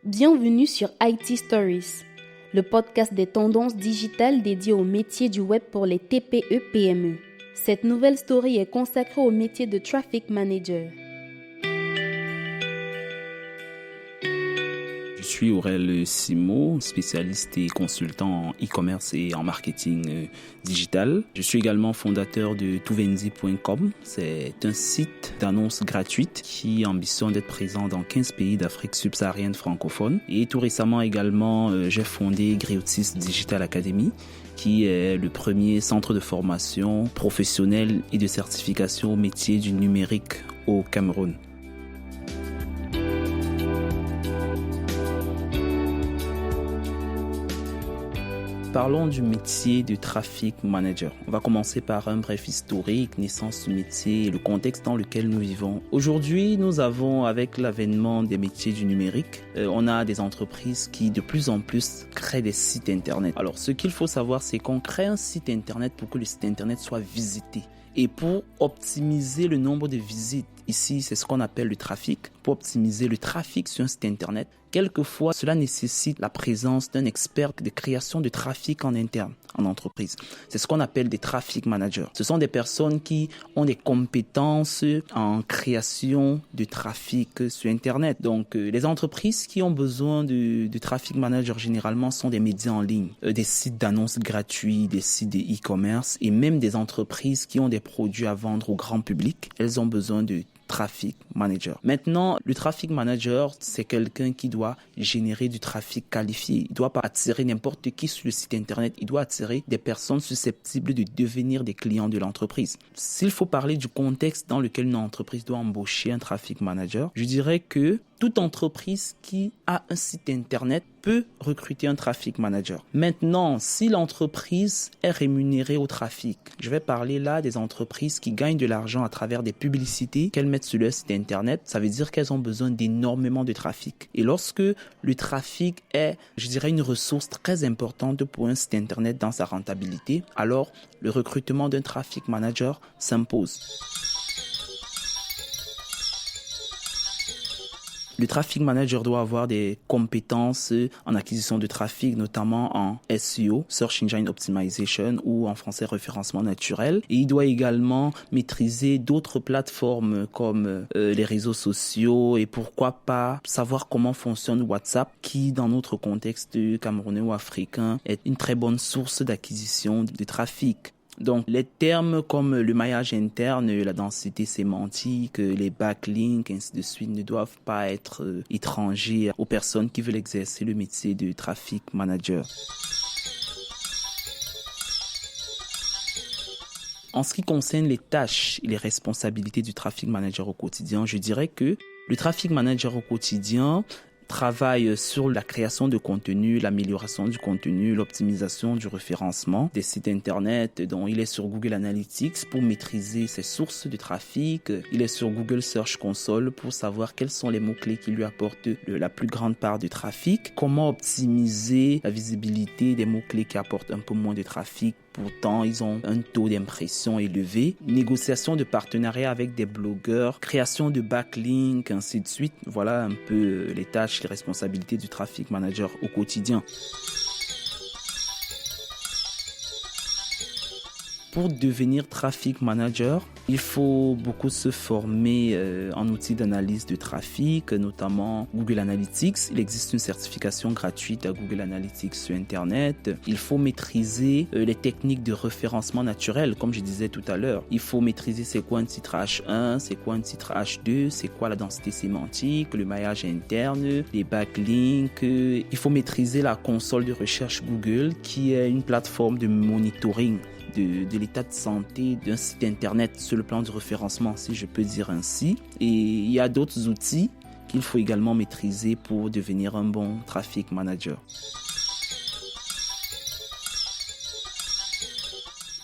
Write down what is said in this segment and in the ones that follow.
Bienvenue sur IT Stories, le podcast des tendances digitales dédié aux métiers du web pour les TPE-PME. Cette nouvelle story est consacrée au métier de Traffic Manager. Je suis Aurel Simo, spécialiste et consultant en e-commerce et en marketing digital. Je suis également fondateur de touvendi.com. C'est un site d'annonces gratuites qui ambitionne d'être présent dans 15 pays d'Afrique subsaharienne francophone. Et tout récemment également, j'ai fondé Griotis Digital Academy, qui est le premier centre de formation professionnelle et de certification au métier du numérique au Cameroun. Parlons du métier de traffic manager. On va commencer par un bref historique, naissance du métier et le contexte dans lequel nous vivons. Aujourd'hui, nous avons, avec l'avènement des métiers du numérique, on a des entreprises qui de plus en plus créent des sites internet. Alors, ce qu'il faut savoir, c'est qu'on crée un site internet pour que le site internet soit visité. Et pour optimiser le nombre de visites, ici c'est ce qu'on appelle le trafic, pour optimiser le trafic sur un site internet, quelquefois cela nécessite la présence d'un expert de création de trafic en interne, en entreprise. C'est ce qu'on appelle des traffic managers. Ce sont des personnes qui ont des compétences en création de trafic sur internet. Donc les entreprises qui ont besoin de traffic managers généralement sont des médias en ligne, des sites d'annonces gratuits, des sites de e-commerce et même des entreprises qui ont des produits à vendre au grand public. Elles ont besoin de traffic manager. Maintenant, le traffic manager, c'est quelqu'un qui doit générer du trafic qualifié. Il ne doit pas attirer n'importe qui sur le site internet. Il doit attirer des personnes susceptibles de devenir des clients de l'entreprise. S'il faut parler du contexte dans lequel une entreprise doit embaucher un traffic manager, je dirais que toute entreprise qui a un site internet peut recruter un traffic manager. Maintenant, si l'entreprise est rémunérée au trafic, je vais parler là des entreprises qui gagnent de l'argent à travers des publicités qu'elles mettent sur leur site internet. Ça veut dire qu'elles ont besoin d'énormément de trafic. Et lorsque le trafic est, je dirais, une ressource très importante pour un site internet dans sa rentabilité, alors le recrutement d'un traffic manager s'impose. Le traffic manager doit avoir des compétences en acquisition de trafic, notamment en SEO, Search Engine Optimization, ou en français référencement naturel. Et il doit également maîtriser d'autres plateformes comme les réseaux sociaux et pourquoi pas savoir comment fonctionne WhatsApp, qui dans notre contexte camerounais ou africain est une très bonne source d'acquisition de trafic. Donc, les termes comme le maillage interne, la densité sémantique, les backlinks, ainsi de suite, ne doivent pas être étrangers aux personnes qui veulent exercer le métier de traffic manager. En ce qui concerne les tâches et les responsabilités du traffic manager au quotidien, je dirais que le traffic manager au quotidien travaille sur la création de contenu, l'amélioration du contenu, l'optimisation du référencement des sites internet. Donc, il est sur Google Analytics pour maîtriser ses sources de trafic. Il est sur Google Search Console pour savoir quels sont les mots-clés qui lui apportent la plus grande part de trafic. Comment optimiser la visibilité des mots-clés qui apportent un peu moins de trafic. Pourtant, ils ont un taux d'impression élevé. Négociation de partenariat avec des blogueurs, création de backlinks, ainsi de suite. Voilà un peu les tâches, les responsabilités du traffic manager au quotidien. Pour devenir traffic manager, il faut beaucoup se former en outils d'analyse de trafic, notamment Google Analytics. Il existe une certification gratuite à Google Analytics sur Internet. Il faut maîtriser les techniques de référencement naturel, comme je disais tout à l'heure. Il faut maîtriser c'est quoi un titre H1, c'est quoi un titre H2, c'est quoi la densité sémantique, le maillage interne, les backlinks. Il faut maîtriser la console de recherche Google, qui est une plateforme de monitoring de l'état de santé d'un site internet sur le plan du référencement, si je peux dire ainsi. Et il y a d'autres outils qu'il faut également maîtriser pour devenir un bon traffic manager.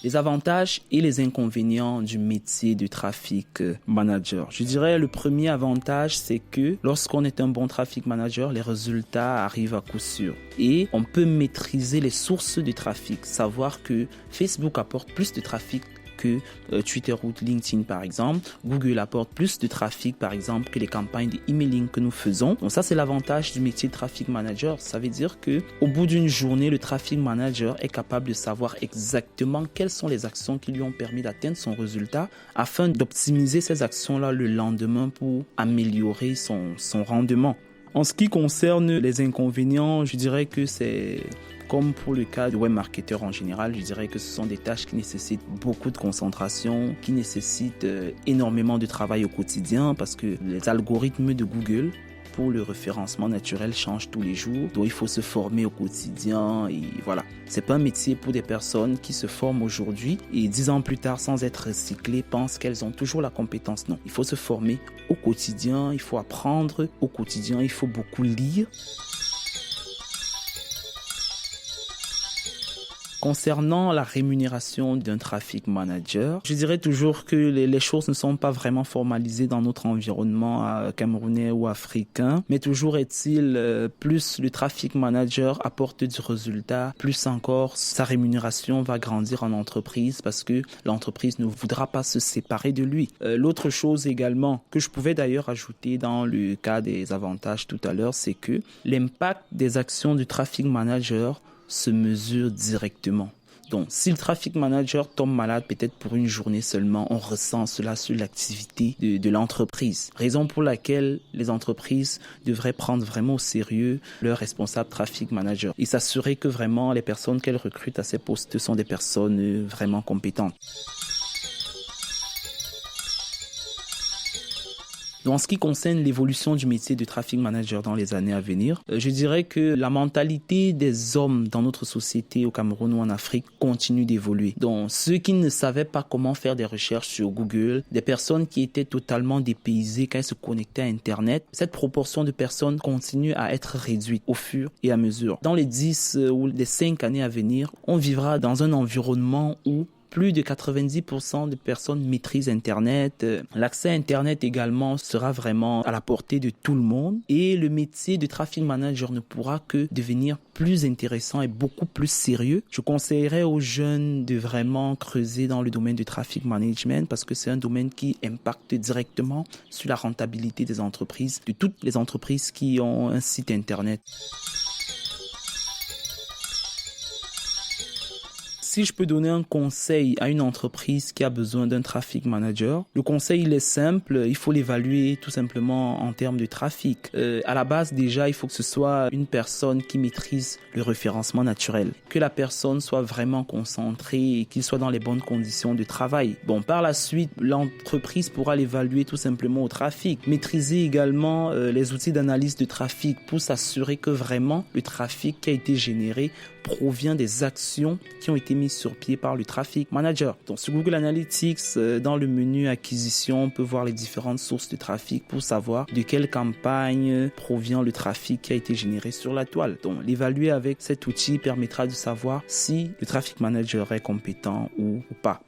Les avantages et les inconvénients du métier de traffic manager. Je dirais le premier avantage, c'est que lorsqu'on est un bon traffic manager, les résultats arrivent à coup sûr. Et on peut maîtriser les sources de trafic, savoir que Facebook apporte plus de trafic que Twitter ou LinkedIn par exemple. Google apporte plus de trafic par exemple que les campagnes d'emailing que nous faisons. Donc ça, c'est l'avantage du métier de traffic manager. Ça veut dire que au bout d'une journée, le traffic manager est capable de savoir exactement quelles sont les actions qui lui ont permis d'atteindre son résultat afin d'optimiser ces actions-là le lendemain pour améliorer son rendement. En ce qui concerne les inconvénients, je dirais que c'est comme pour le cas de web marketeur en général, je dirais que ce sont des tâches qui nécessitent beaucoup de concentration, qui nécessitent énormément de travail au quotidien parce que les algorithmes de Google pour le référencement naturel changent tous les jours. Donc il faut se former au quotidien et voilà. C'est pas un métier pour des personnes qui se forment aujourd'hui et 10 ans plus tard sans être recyclées pensent qu'elles ont toujours la compétence. Non, il faut se former au quotidien, il faut apprendre au quotidien, il faut beaucoup lire. Concernant la rémunération d'un traffic manager, je dirais toujours que les choses ne sont pas vraiment formalisées dans notre environnement camerounais ou africain, mais toujours est-il, plus le traffic manager apporte du résultat, plus encore sa rémunération va grandir en entreprise parce que l'entreprise ne voudra pas se séparer de lui. L'autre chose également que je pouvais d'ailleurs ajouter dans le cas des avantages tout à l'heure, c'est que l'impact des actions du traffic manager se mesure directement. Donc, si le traffic manager tombe malade, peut-être pour une journée seulement, on ressent cela sur l'activité de l'entreprise. Raison pour laquelle les entreprises devraient prendre vraiment au sérieux leur responsable traffic manager et s'assurer que vraiment les personnes qu'elles recrutent à ces postes sont des personnes vraiment compétentes. Donc, en ce qui concerne l'évolution du métier de traffic manager dans les années à venir, je dirais que la mentalité des hommes dans notre société au Cameroun ou en Afrique continue d'évoluer. Donc, ceux qui ne savaient pas comment faire des recherches sur Google, des personnes qui étaient totalement dépaysées quand elles se connectaient à Internet, cette proportion de personnes continue à être réduite au fur et à mesure. Dans les 10 ou les 5 années à venir, on vivra dans un environnement où plus de 90% de personnes maîtrisent Internet. L'accès à Internet également sera vraiment à la portée de tout le monde. Et le métier de traffic manager ne pourra que devenir plus intéressant et beaucoup plus sérieux. Je conseillerais aux jeunes de vraiment creuser dans le domaine du traffic management parce que c'est un domaine qui impacte directement sur la rentabilité des entreprises, de toutes les entreprises qui ont un site Internet. Si je peux donner un conseil à une entreprise qui a besoin d'un traffic manager, le conseil il est simple, il faut l'évaluer tout simplement en termes de trafic. À la base déjà, il faut que ce soit une personne qui maîtrise le référencement naturel, que la personne soit vraiment concentrée et qu'il soit dans les bonnes conditions de travail. Bon, par la suite, l'entreprise pourra l'évaluer tout simplement au trafic. Maîtriser également les outils d'analyse de trafic pour s'assurer que vraiment le trafic qui a été généré provient des actions qui ont été mises sur pied par le traffic manager. Donc sur Google Analytics, dans le menu acquisition, on peut voir les différentes sources de trafic pour savoir de quelle campagne provient le trafic qui a été généré sur la toile. Donc l'évaluer avec cet outil permettra de savoir si le traffic manager est compétent ou pas.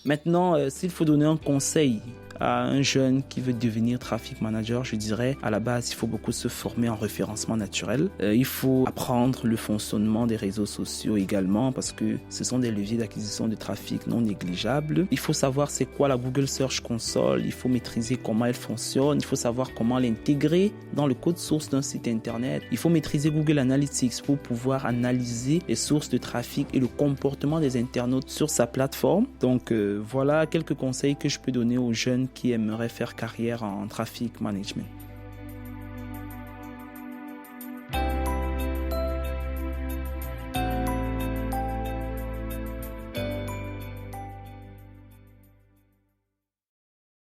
Maintenant, s'il faut donner un conseil à un jeune qui veut devenir traffic manager, je dirais à la base, il faut beaucoup se former en référencement naturel. Il faut apprendre le fonctionnement des réseaux sociaux également parce que ce sont des leviers d'acquisition de trafic non négligeables. Il faut savoir c'est quoi la Google Search Console, il faut maîtriser comment elle fonctionne, il faut savoir comment l'intégrer dans le code source d'un site internet. Il faut maîtriser Google Analytics pour pouvoir analyser les sources de trafic et le comportement des internautes sur sa plateforme. Donc voilà quelques conseils que je peux donner aux jeunes qui aimeraient faire carrière en traffic management.